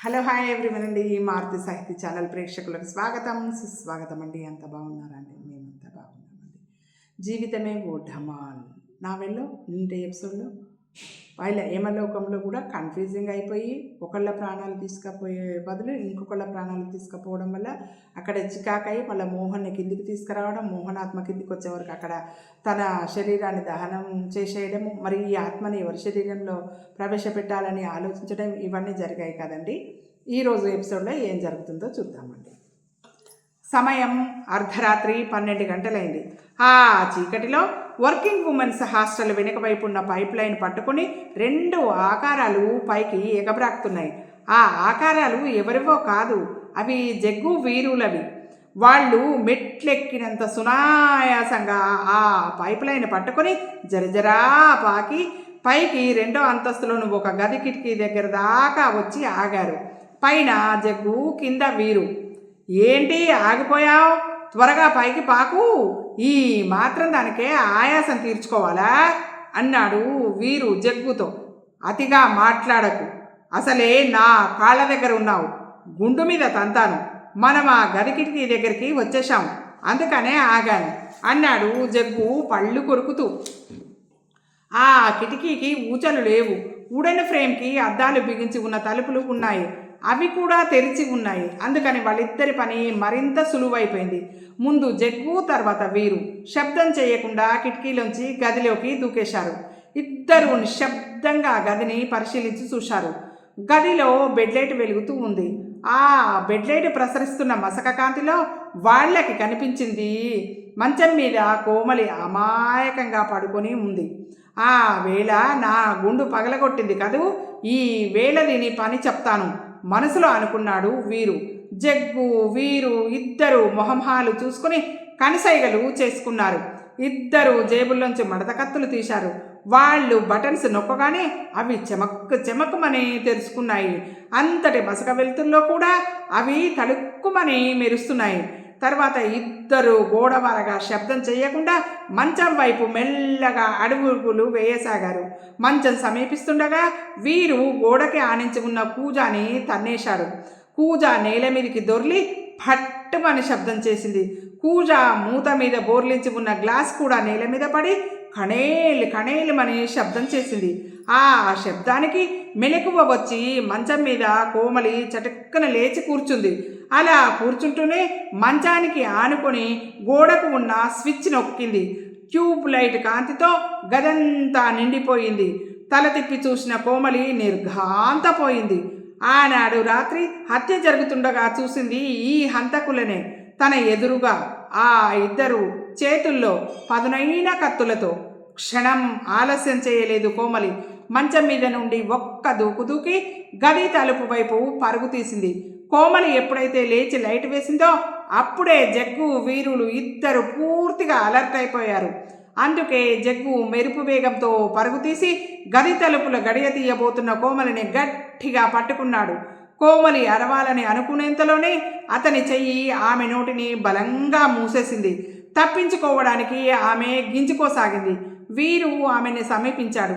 Hello hi everyone అండి. మారుతి సాహితీ channel ప్రేక్షకులకు స్వాగతం సుస్వాగతం అండి. అంత బాగున్నారండి? మేమంతా బాగున్నామండి. జీవితమే ఓ ఢమాల్ నావెల్లో నింటే ఎపిసోడ్లో వాళ్ళ ఏమలోకంలో కూడా కన్ఫ్యూజింగ్ అయిపోయి ఒకళ్ళ ప్రాణాలు తీసుకుపోయే బదులు ఇంకొకళ్ళ ప్రాణాలు తీసుకుపోవడం వల్ల అక్కడ చికాకై మళ్ళీ మోహన్ని కిందికి తీసుకురావడం, మోహనాత్మ కిందికి వచ్చే వరకు అక్కడ తన శరీరాన్ని దహనం చేసేయడము, మరి ఈ ఆత్మని ఎవరి శరీరంలో ప్రవేశపెట్టాలని ఆలోచించడం ఇవన్నీ జరిగాయి కదండి. ఈరోజు ఎపిసోడ్లో ఏం జరుగుతుందో చూద్దామండి. సమయం అర్ధరాత్రి 12 గంటలైంది. ఆ చీకటిలో వర్కింగ్ ఉమెన్స్ హాస్టల్ వెనుక వైపు ఉన్న పైప్ లైన్ పట్టుకుని 2 ఆకారాలు పైకి ఎగబ్రాకుతున్నాయి. ఆ ఆకారాలు ఎవరివో కాదు, అవి జగ్గు వీరులవి. వాళ్ళు మెట్లెక్కినంత సునాయాసంగా ఆ పైప్ లైన్ పట్టుకొని జరజరా పాకి పైకి 2వ అంతస్తులోని ఒక గది కిటికీ దగ్గర దాకా వచ్చి ఆగారు. పైన జగ్గు, కింద వీరు. ఏంటి ఆగిపోయావు? త్వరగా పైకి పాకు, ఈ మాత్రం దానికే ఆయాసం తీర్చుకోవాలా అన్నాడు వీరు జగ్గుతో. అతిగా మాట్లాడకు, అసలే నా కాళ్ళ దగ్గర ఉన్నావు, గుండు మీద తంతాను. మనం ఆ గది కిటికీ దగ్గరికి వచ్చేశాం, అందుకనే ఆగాను అన్నాడు జగ్గు పళ్ళు కొరుకుతూ. ఆ కిటికీకి ఊచలు లేవు, వుడెన్ ఫ్రేమ్కి అద్దాలు బిగించి ఉన్న తలుపులు ఉన్నాయి, అవి కూడా తెరిచి ఉన్నాయి. అందుకని వాళ్ళిద్దరి పని మరింత సులువైపోయింది. ముందు జగ్గు, తర్వాత వీరు శబ్దం చేయకుండా కిటికీలోంచి గదిలోకి దూకేశారు. ఇద్దరు నిశ్శబ్దంగా గదిని పరిశీలించి చూశారు. గదిలో బెడ్లైట్ వెలుగుతూ ఉంది. ఆ బెడ్లైట్ ప్రసరిస్తున్న మసక కాంతిలో వాళ్ళకి కనిపించింది మంచం మీద కోమలి అమాయకంగా పడుకొని ఉంది. ఆ వేళ నా గుండు పగలగొట్టింది కదూ, ఈ వేళ దీని పని చెప్తాను మనసులో అనుకున్నాడు వీరు. జగ్గు, వీరు ఇద్దరు మొహంహాలు చూసుకుని కనిసైగలు చేసుకున్నారు. ఇద్దరు జేబుల్లోంచి మడత కత్తులు తీశారు. వాళ్ళు బటన్స్ నొక్కగానే అవి చెమక్కుమని తెరుచుకున్నాయి. అంతటి మసక వెలుతుల్లో కూడా అవి తలుక్కుమని మెరుస్తున్నాయి. తర్వాత ఇద్దరు గోడవరగా శబ్దం చేయకుండా మంచం వైపు మెల్లగా అడుగులు వేయసాగారు. మంచం సమీపిస్తుండగా వీరు గోడకి ఆనించి ఉన్న కూజాని తన్నేశాడు. కూజ నేల మీదకి దొర్లి పట్టుమని శబ్దం చేసింది. కూజ మూత మీద బోర్లించి ఉన్న గ్లాస్ కూడా నేల మీద పడి కణేలుమని శబ్దం చేసింది. ఆ శబ్దానికి మెలకువ వచ్చి మంచం మీద కోమలి చటుక్కన లేచి కూర్చుంది. అలా కూర్చుంటూనే మంచానికి ఆనుకొని గోడకు ఉన్న స్విచ్ నొక్కింది. ట్యూబ్ లైట్ కాంతితో గదంతా నిండిపోయింది. తల తిప్పి చూసిన కోమలి నిర్ఘాంతపోయింది. ఆనాడు రాత్రి హత్య జరుగుతుండగా చూసింది ఈ హంతకులనే. తన ఎదురుగా ఆ ఇద్దరు చేతుల్లో పదునైన కత్తులతో. క్షణం ఆలస్యం చేయలేదు కోమలి. మంచం మీద నుండి ఒక్క దూకు దూకి గది తలుపు వైపు పరుగు తీసింది. కోమలి ఎప్పుడైతే లేచి లైట్ వేసిందో అప్పుడే జగ్గు, వీరులు ఇద్దరు పూర్తిగా అలర్ట్ అయిపోయారు. అందుకే జగ్గు మెరుపు వేగంతో పరుగు తీసి గది తలుపుల గడియ తీయబోతున్న కోమలిని గట్టిగా పట్టుకున్నాడు. కోమలి అరవాలని అనుకునేంతలోనే అతని చెయ్యి ఆమె నోటిని బలంగా మూసేసింది. తప్పించుకోవడానికి ఆమె గింజుకోసాగింది. వీరు ఆమెని సమీపించాడు.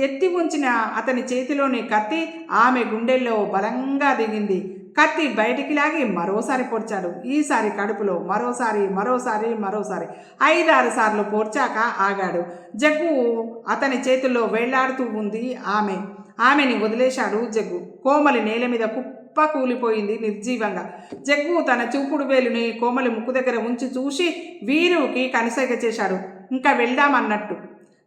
ఎత్తి ఉంచిన అతని చేతిలోని కత్తి ఆమె గుండెల్లో బలంగా దిగింది. కత్తి బయటికి లాగి మరోసారి పొడిచాడు. ఈసారి కడుపులో, మరోసారి 5-6 సార్లు పొడిచాక ఆగాడు. జగ్గు అతని చేతుల్లో వేళ్లాడుతూ ఉంది ఆమెని వదిలేశాడు జగ్గు. కోమలి నేల మీద కుప్ప కూలిపోయింది నిర్జీవంగా. జగ్గు తన చూపుడు వేలుని కోమలి ముక్కు దగ్గర ఉంచి చూసి వీరుకి కనిసైగ చేశాడు, ఇంకా వెళ్దామన్నట్టు.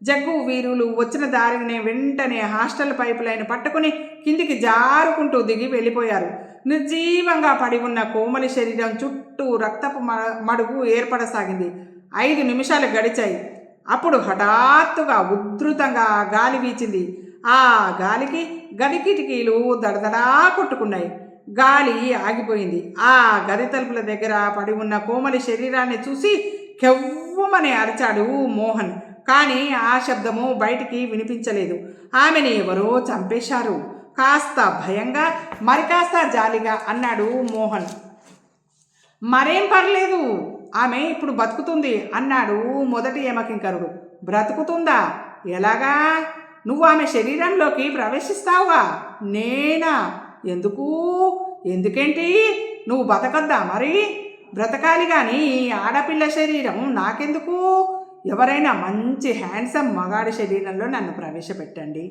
జగ్గు, వీరులు వచ్చిన దారిని వెంటనే హాస్టల్ పైపు లైన్ పట్టుకుని కిందికి జారుకుంటూ దిగి వెళ్ళిపోయారు. నిర్జీవంగా పడి ఉన్న కోమలి శరీరం చుట్టూ రక్తపు మడుగు ఏర్పడసాగింది. 5 నిమిషాలు గడిచాయి. అప్పుడు హఠాత్తుగా ఉధృతంగా గాలి వీచింది. ఆ గాలికి గది కిటికీలు దడదడా కొట్టుకున్నాయి. గాలి ఆగిపోయింది. ఆ గది తలుపుల దగ్గర పడి ఉన్న కోమలి శరీరాన్ని చూసి కెవ్వమని అరిచాడు మోహన్. కానీ ఆ శబ్దము బయటికి వినిపించలేదు. ఆమెని ఎవరో చంపేశారు. కాస్త భయంగా, మరి కాస్త జాలిగా అన్నాడు మోహన్. మరేం పర్లేదు, ఆమె ఇప్పుడు బతుకుతుంది అన్నాడు మొదటి యమకింకరుడు. బ్రతుకుతుందా? ఎలాగా? నువ్వు ఆమె శరీరంలోకి ప్రవేశిస్తావుగా. నేనా? ఎందుకేంటి? నువ్వు బతకద్దా మరి? బ్రతకాలి కానీ ఈ ఆడపిల్ల శరీరం నాకెందుకు? ఎవరైనా మంచి హ్యాండ్సమ్ మగాడి శరీరంలో నన్ను ప్రవేశపెట్టండి.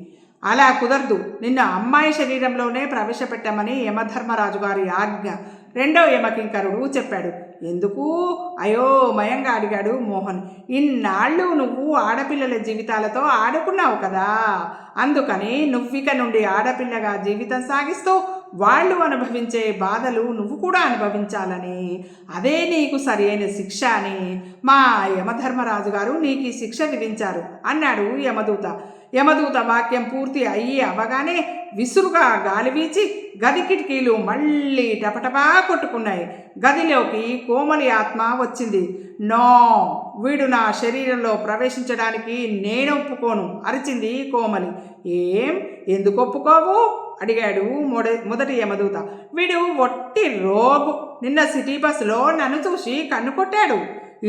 అలా కుదరదు, నిన్ను అమ్మాయి శరీరంలోనే ప్రవేశపెట్టమని యమధర్మరాజు గారి ఆజ్ఞ. రెండో యమకింకరుడు చెప్పాడు. ఎందుకు? అయోమయంగా అడిగాడు మోహన్. ఇన్నాళ్ళు నువ్వు ఆడపిల్లల జీవితాలతో ఆడుకున్నావు కదా, అందుకని నువ్విక నుండి ఆడపిల్లగా జీవితం సాగిస్తూ వాళ్ళు అనుభవించే బాధలు నువ్వు కూడా అనుభవించాలని, అదే నీకు సరైన శిక్ష అని మా యమధర్మరాజు గారు నీకు ఈ శిక్ష విధించారు అన్నాడు యమదూత. యమదూత వాక్యం పూర్తి అవగానే విసురుగా గాలి వీచి గది కిటికీలు మళ్ళీ టపటపా కొట్టుకున్నాయి. గదిలోకి కోమలి ఆత్మ వచ్చింది. నో, వీడు నా శరీరంలో ప్రవేశించడానికి నేను ఒప్పుకోను అరిచింది కోమలి. ఎందుకు ఒప్పుకోవు అడిగాడు మొదటి యమదూత. వీడు ఒట్టి రోగు, నిన్న సిటీ బస్సులో నన్ను చూసి కన్ను కొట్టాడు.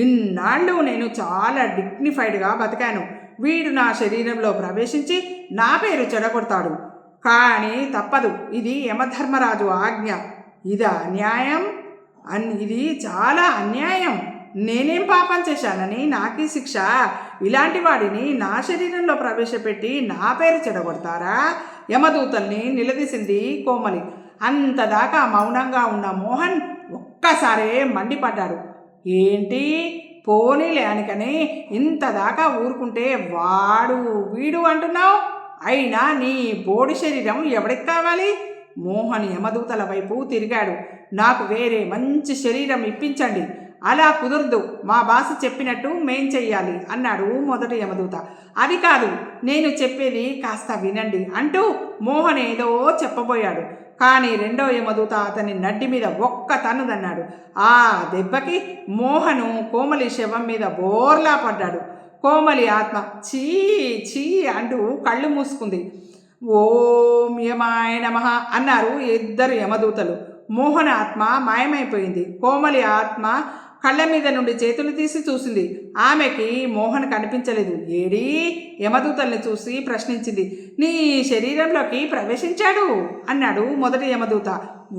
ఇన్నాళ్ళు నేను చాలా డిగ్నిఫైడ్గా బతికాను. వీడు నా శరీరంలో ప్రవేశించి నా పేరు చెడగొడతాడు. కానీ తప్పదు, ఇది యమధర్మరాజు ఆజ్ఞ. ఇది అన్యాయం, ఇది చాలా అన్యాయం. నేనేం పాపం చేశానని నాకీ శిక్ష? ఇలాంటి వాడిని నా శరీరంలో ప్రవేశపెట్టి నా పేరు చెడగొడతారా? యమదూతల్ని నిలదీసింది కోమలి. అంతదాకా మౌనంగా ఉన్న మోహన్ ఒక్కసారే మండిపడ్డాడు. ఏంటి? పోనీలే అనుకని ఇంతదాకా ఊరుకుంటే వాడు వీడు అంటున్నావు? అయినా నీ బోడి శరీరం ఎవడికి కావాలి? మోహన్ యమదూతల వైపు తిరిగాడు. నాకు వేరే మంచి శరీరం ఇప్పించండి. అలా కుదరదు, మా బాస్ చెప్పినట్టు మేం చెయ్యాలి అన్నాడు మొదటి యమదూత. అది కాదు, నేను చెప్పేది కాస్త వినండి అంటూ మోహన్ ఏదో చెప్పబోయాడు. కానీ రెండో యమదూత అతని నడ్డి మీద ఒక్క తన్నుదన్నాడు. ఆ దెబ్బకి మోహను కోమలి శవం మీద బోర్లా పడ్డాడు. కోమలి ఆత్మ చీ చీ అంటూ కళ్ళు మూసుకుంది. ఓం యమాయ నమః అన్నారు ఇద్దరు యమదూతలు. మోహన ఆత్మ మాయమైపోయింది. కోమలి ఆత్మ కళ్ళ మీద నుండి చేతులు తీసి చూసింది. ఆమెకి మోహన్ కనిపించలేదు. ఏడీ? యమదూతల్ని చూసి ప్రశ్నించింది. నీ శరీరంలోకి ప్రవేశించాడు అన్నాడు మొదటి యమదూత.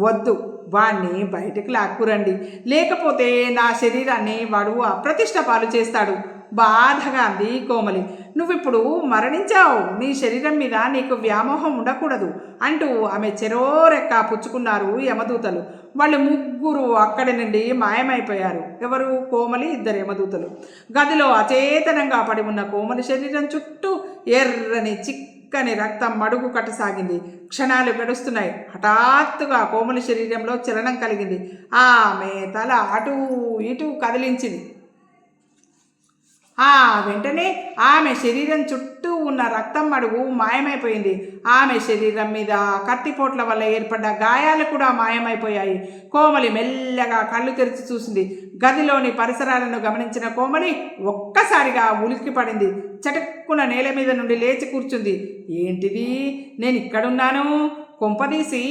వద్దు, వాణ్ణి బయటికి లాక్కురండి, లేకపోతే నా శరీరాన్ని వాడు అప్రతిష్ట పాలు చేస్తాడు బాధగా అంది కోమలి. నువ్విప్పుడు మరణించావు, నీ శరీరం మీద నీకు వ్యామోహం ఉండకూడదు అంటూ ఆమె చెరోరెక్క పుచ్చుకున్నారు యమదూతలు. వాళ్ళు ముగ్గురు అక్కడి నుండి మాయమైపోయారు. ఎవరు? కోమలి, ఇద్దరు యమదూతలు. గదిలో అచేతనంగా పడి ఉన్న కోమలి శరీరం చుట్టూ ఎర్రని చిక్కని రక్తం మడుగు కట్టసాగింది. క్షణాలు గడుస్తున్నాయి. హఠాత్తుగా కోమలి శరీరంలో చలనం కలిగింది. ఆమె తల అటూ ఇటూ కదిలించింది. వెంటనే ఆమె శరీరం చుట్టూ ఉన్న రక్తం మడుగు మాయమైపోయింది. ఆమె శరీరం మీద కత్తిపోట్ల వల్ల ఏర్పడ్డ గాయాలు కూడా మాయమైపోయాయి. కోమలి మెల్లగా కళ్ళు తెరిచి చూసింది. గదిలోని పరిసరాలను గమనించిన కోమలి ఒక్కసారిగా ఉలిక్కి పడింది. చటుక్కున నేల మీద నుండి లేచి కూర్చుంది. ఏంటిది? నేను ఇక్కడున్నాను? కొంపదీసి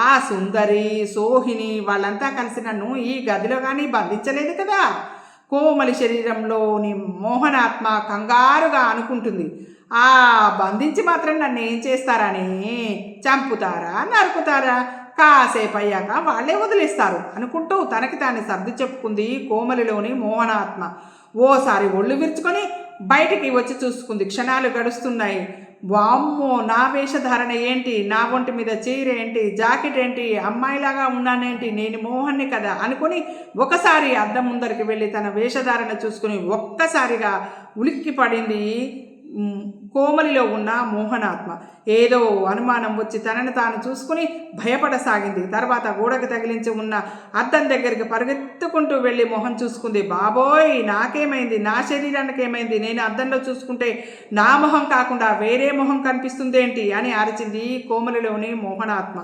ఆ సుందరి, సోహిని వాళ్ళంతా కలిసి నన్ను ఈ గదిలో కానీ బంధించలేదు కదా? కోమలి శరీరంలోని మోహనాత్మ కంగారుగా అనుకుంటుంది. బంధించి మాత్రం నన్ను ఏం చేస్తారని? చంపుతారా, నరుకుతారా? కాసేపు అయ్యాక వాళ్ళే వదిలేస్తారు అనుకుంటూ తనకి తాను సర్ది చెప్పుకుంది కోమలిలోని మోహనాత్మ. ఓసారి ఒళ్ళు విరుచుకొని బయటికి వచ్చి చూసుకుంది. క్షణాలు గడుస్తున్నాయి. వామ్మో, నా వేషధారణ ఏంటి? నా ఒంటి మీద చీర ఏంటి? జాకెట్ ఏంటి? అమ్మాయిలాగా ఉన్నానేంటి? నేను మోహన్ని కదా అనుకుని ఒకసారి అద్దం ముందరికి వెళ్ళి తన వేషధారణ చూసుకుని ఒక్కసారిగా ఉలిక్కి పడింది కోమలిలో ఉన్న మోహనాత్మ. ఏదో అనుమానం వచ్చి తనని తాను చూసుకుని భయపడసాగింది. తర్వాత గోడకు తగిలించి ఉన్న అద్దం దగ్గరికి పరిగెత్తుకుంటూ వెళ్ళి మొహం చూసుకుంది. బాబోయ్, నాకేమైంది? నా శరీరానికి ఏమైంది? నేను అద్దంలో చూసుకుంటే నా మొహం కాకుండా వేరే మొహం కనిపిస్తుందేంటి అని అరిచింది కోమలిలోని మోహనాత్మ.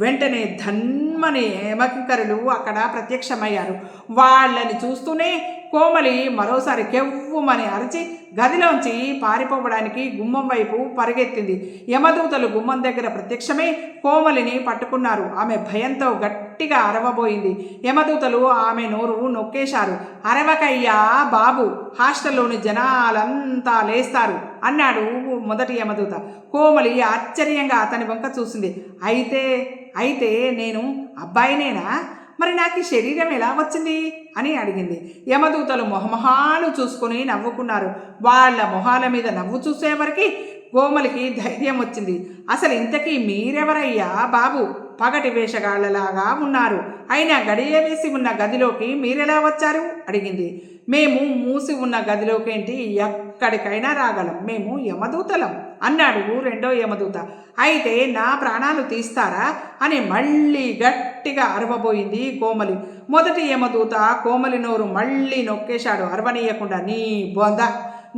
వెంటనే ధన్మని యమకింకరులు అక్కడ ప్రత్యక్షమయ్యారు. వాళ్ళని చూస్తూనే కోమలి మరోసారి కెవ్వుమని అరిచి గదిలోంచి పారిపోవడానికి గుమ్మం వైపు పరిగెత్తింది. యమదూతలు గుమ్మం దగ్గర ప్రత్యక్షమై కోమలిని పట్టుకున్నారు. ఆమె భయంతో గట్టిగా అరవబోయింది. యమదూతలు ఆమె నోరు నొక్కేశారు. అరవకయ్యా బాబు, హాస్టల్లోని జనాలంతా లేస్తారు అన్నాడు మొదటి యమదూత. కోమలి ఆశ్చర్యంగా అతని వంక చూసింది. అయితే అయితే నేను అబ్బాయినేనా? మరి నాకు ఈ శరీరం ఎలా వచ్చింది అని అడిగింది. యమదూతలు మొహమొహాలు చూసుకొని నవ్వుకున్నారు. వాళ్ళ మొహాల మీద నవ్వు చూసేవరకు కోమలికి ధైర్యం వచ్చింది. అసలు ఇంతకీ మీరెవరయ్యా బాబు? పగటి వేషగాళ్లలాగా ఉన్నారు. అయినా గడియ వేసి ఉన్న గదిలోకి మీరెలా వచ్చారు అడిగింది. మేము మూసి ఉన్న గదిలోకేంటి, ఎక్కడికైనా రాగలం, మేము యమదూతలం అన్నాడు రెండో యమదూత. అయితే నా ప్రాణాలు తీస్తారా అని మళ్ళీ గట్టిగా అరవబోయింది కోమలి. మొదటి యమదూత కోమలి నోరు మళ్ళీ నొక్కేశాడు అరవనీయకుండా. నీ బొంద,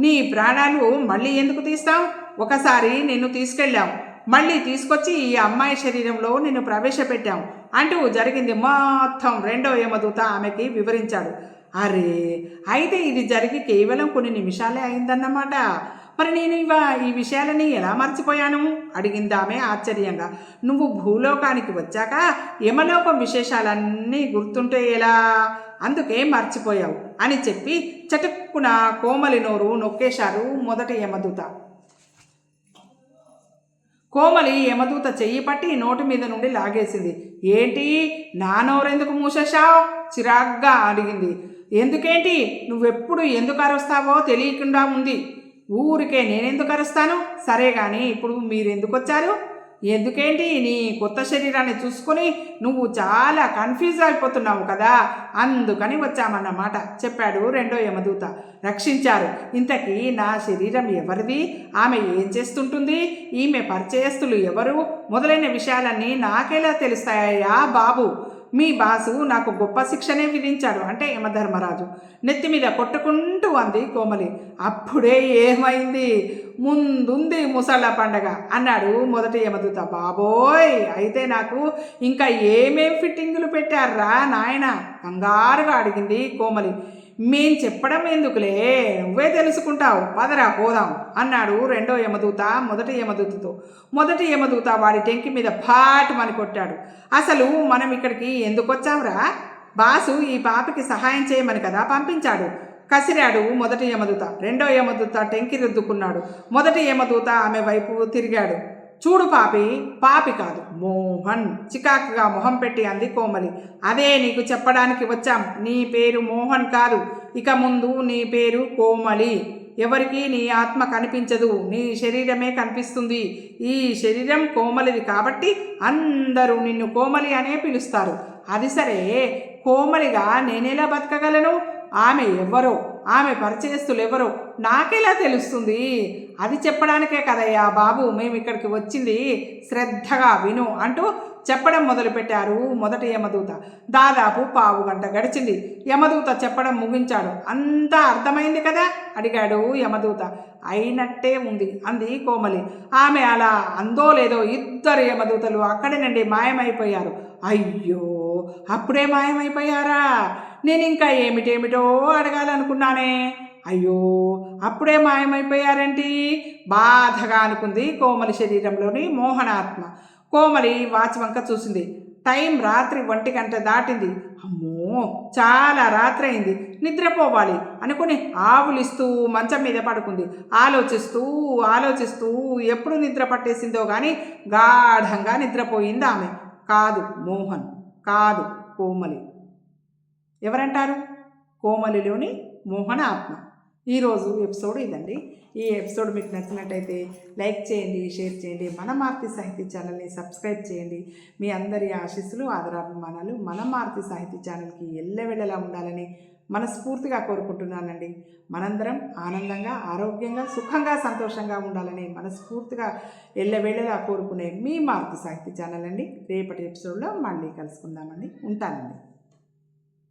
నీ ప్రాణాలు మళ్ళీ ఎందుకు తీస్తాం? ఒకసారి నిన్ను తీసుకెళ్ళాం, మళ్ళీ తీసుకొచ్చి ఈ అమ్మాయి శరీరంలో నిన్ను ప్రవేశపెట్టాం అంటూ జరిగింది మొత్తం రెండో యమదూత ఆమెకి వివరించాడు. అరే, అయితే ఇది జరిగి కేవలం కొన్ని నిమిషాలే అయిందన్నమాట. మరి నేను ఈ విషయాలని ఎలా మర్చిపోయాను అడిగింది ఆమె ఆశ్చర్యంగా. నువ్వు భూలోకానికి వచ్చాక యమలోకం విశేషాలన్నీ గుర్తుంటే ఎలా, అందుకే మర్చిపోయావు అని చెప్పి చటుక్కున కోమలి నోరు నొక్కేశారు మొదటి యమదూత. కోమలి యమదూత చెయ్యి పట్టి నోటి మీద నుండి లాగేసింది. ఏంటి, నా నోరెందుకు మూసేశావు చిరాగ్గా అడిగింది. ఎందుకేంటి, నువ్వెప్పుడు ఎందుకు అరుస్తావో తెలియకుండా ఉంది. ఊరికే నేనెందుకు అరుస్తాను? సరే కానీ ఇప్పుడు మీరెందుకు వచ్చారు? ఎందుకేంటి, నీ కొత్త శరీరాన్ని చూసుకొని నువ్వు చాలా కన్ఫ్యూజ్ అయిపోతున్నావు కదా, అందుకని వచ్చామన్నమాట చెప్పాడు రెండో యమదూత. రక్షించారు. ఇంతకీ నా శరీరం ఎవరిది, ఆమె ఏం చేస్తుంటుంది, ఈమె పరిచయస్తులు ఎవరు మొదలైన విషయాలన్నీ నాకెలా తెలుస్తాయా బాబు? మీ బాసు నాకు గొప్ప శిక్షనే విధించాడు అంటే యమధర్మరాజు నెత్తి మీద కొట్టుకుంటూ అంది కోమలి. అప్పుడే ఏమైంది, ముందుంది ముసళ్ళ పండగ అన్నాడు మొదటి యమదూత. బాబోయ్, అయితే నాకు ఇంకా ఏమేం ఫిట్టింగులు పెట్టారా నాయన కంగారుగా అడిగింది కోమలి. మేం చెప్పడం ఎందుకులే, నువ్వే తెలుసుకుంటావు, పదరా పోదాం అన్నాడు రెండో యమదూత మొదటి యమదూతతో. మొదటి యమదూత వాడి టెంకి మీద ఫాటుమని కొట్టాడు. అసలు మనం ఇక్కడికి ఎందుకు వచ్చాంరా? బాసు ఈ పాపకి సహాయం చేయమని కదా పంపించాడు కసిరాడు మొదటి యమదూత. రెండో యమదూత టెంకి రుద్దుకున్నాడు. మొదటి యమదూత ఆమె వైపు తిరిగాడు. చూడు పాపి, పాపి కాదు మోహన్, చికాకుగా మొహం పెట్టి అంది కోమలి. అదే నీకు చెప్పడానికి వచ్చాం, నీ పేరు మోహన్ కాదు, ఇక ముందు నీ పేరు కోమలి. ఎవరికి నీ ఆత్మ కనిపించదు, నీ శరీరమే కనిపిస్తుంది. ఈ శరీరం కోమలిది కాబట్టి అందరూ నిన్ను కోమలి అనే పిలుస్తారు. అది సరే, కోమలిగా నేనెలా బతకగలను? ఆమె ఎవరో, ఆమె పరిచయస్తులు ఎవరో నాకెలా తెలుస్తుంది? అది చెప్పడానికే కదయ్యా బాబు మేము ఇక్కడికి వచ్చింది, శ్రద్ధగా విను అంటూ చెప్పడం మొదలుపెట్టారు మొదటి యమదూత. దాదాపు పావు గంట గడిచింది. యమదూత చెప్పడం ముగించాడు. అంతా అర్థమైంది కదా అడిగాడు యమదూత. అయినట్టే ఉంది అంది కోమలి. ఆమె అలా అందో లేదో ఇద్దరు యమదూతలు అక్కడి నుండి మాయమైపోయారు. అయ్యో, అప్పుడే మాయమైపోయారా? నేను ఇంకా ఏమిటేమిటో అడగాలనుకున్నానే. అయ్యో, అప్పుడే మాయమైపోయారేంటి? బాధగా అనుకుంది కోమలి శరీరంలోని మోహనాత్మ. కోమలి వాచ్ వంక చూసింది. టైం రాత్రి 1 గంట దాటింది. అమ్మో, చాలా రాత్రి అయింది, నిద్రపోవాలి అనుకుని ఆవులిస్తూ మంచం మీద పడుకుంది. ఆలోచిస్తూ ఆలోచిస్తూ ఎప్పుడు నిద్ర పట్టేసిందో కానీ గాఢంగా నిద్రపోయింది ఆమె. కాదు మోహన్, కాదు కోమలి. ఎవరంటారు? కోమలిలోని మోహన ఆత్మ. ఈరోజు ఎపిసోడ్ ఇదండి. ఈ ఎపిసోడ్ మీకు నచ్చినట్టయితే లైక్ చేయండి, షేర్ చేయండి, మన మారుతి సాహితీ ఛానల్ని సబ్స్క్రైబ్ చేయండి. మీ అందరి ఆశీస్సులు, ఆదరాభిమానాలు మన మారుతి సాహితీ ఛానల్కి ఎల్లవెళ్ళలా ఉండాలని మనస్ఫూర్తిగా కోరుకుంటున్నానండి. మనందరం ఆనందంగా, ఆరోగ్యంగా, సుఖంగా, సంతోషంగా ఉండాలని మనస్ఫూర్తిగా ఎల్లవేళలా కోరుకునే మీ మారుతి సాహితీ ఛానల్ అండి. రేపటి ఎపిసోడ్లో మళ్ళీ కలుసుకుందామండి. ఉంటానండి.